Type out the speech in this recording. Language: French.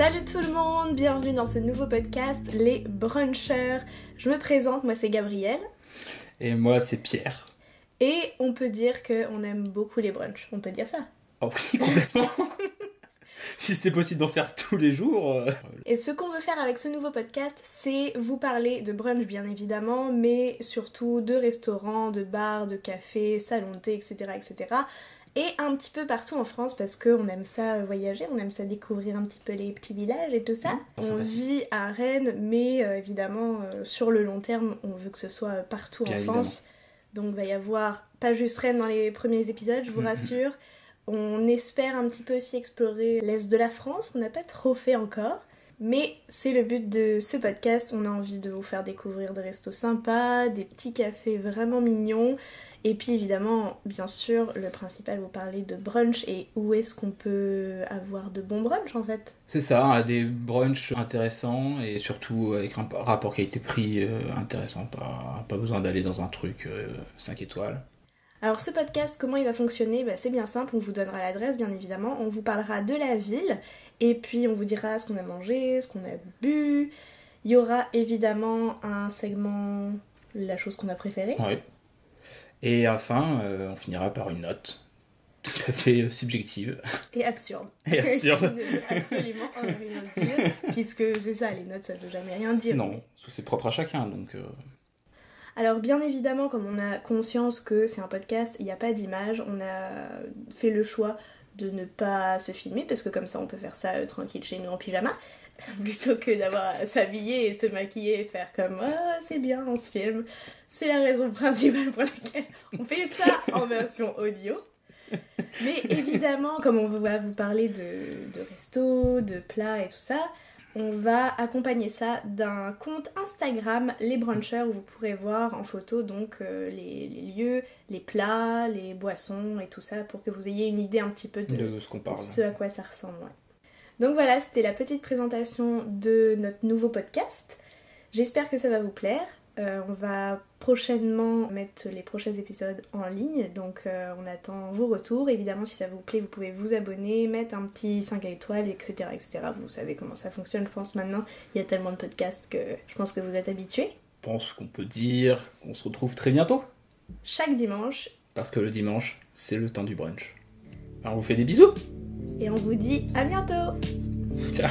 Salut tout le monde, bienvenue dans ce nouveau podcast, les brunchers. Je me présente, moi c'est Gabrielle. Et moi c'est Pierre. Et on peut dire qu'on aime beaucoup les brunchs, on peut dire ça. Oh oui, complètement. Si c'était possible d'en faire tous les jours. Et ce qu'on veut faire avec ce nouveau podcast, c'est vous parler de brunch bien évidemment, mais surtout de restaurants, de bars, de cafés, salons de thé, etc. etc. Et un petit peu partout en France parce qu'on aime ça voyager, on aime ça découvrir un petit peu les petits villages et tout ça. On vit à Rennes, mais évidemment sur le long terme, on veut que ce soit partout bien en France. Donc il va y avoir pas juste Rennes dans les premiers épisodes, je vous rassure. On espère un petit peu aussi explorer l'Est de la France, qu'on n'a pas trop fait encore. Mais c'est le but de ce podcast, on a envie de vous faire découvrir des restos sympas, des petits cafés vraiment mignons. Et puis évidemment, bien sûr, le principal, vous parler de brunch et où est-ce qu'on peut avoir de bons brunchs en fait. C'est ça, des brunchs intéressants et surtout avec un rapport qualité-prix intéressant. Pas besoin d'aller dans un truc 5 étoiles. Alors ce podcast, comment il va fonctionner ? C'est bien simple, on vous donnera l'adresse bien évidemment, on vous parlera de la ville et puis on vous dira ce qu'on a mangé, ce qu'on a bu. Il y aura évidemment un segment, la chose qu'on a préférée. Oui. Et enfin, on finira par une note tout à fait subjective. Et absurde. Et absurde. Qui ne veut absolument rien dire, puisque c'est ça, les notes ça ne veut jamais rien dire. Non, mais... c'est propre à chacun donc... Alors bien évidemment, comme on a conscience que c'est un podcast, il n'y a pas d'image, on a fait le choix de ne pas se filmer, parce que comme ça on peut faire ça tranquille chez nous en pyjama, plutôt que d'avoir à s'habiller et se maquiller et faire comme « Ah, c'est bien, on se filme ». C'est la raison principale pour laquelle on fait ça en version audio. Mais évidemment, comme on va vous parler de resto, de plats et tout ça, on va accompagner ça d'un compte Instagram, les brunchers, où vous pourrez voir en photo donc les lieux, les plats, les boissons et tout ça, pour que vous ayez une idée un petit peu de ce qu'on parle. Ce à quoi ça ressemble. Ouais. Donc voilà, c'était la petite présentation de notre nouveau podcast. J'espère que ça va vous plaire. On va prochainement mettre les prochains épisodes en ligne, donc on attend vos retours. Évidemment, si ça vous plaît, vous pouvez vous abonner, mettre un petit 5 étoiles, etc., etc. Vous savez comment ça fonctionne, je pense, maintenant. Il y a tellement de podcasts que je pense que vous êtes habitués. Je pense qu'on peut dire qu'on se retrouve très bientôt. Chaque dimanche. Parce que le dimanche, c'est le temps du brunch. Alors on vous fait des bisous. Et on vous dit à bientôt. Ciao.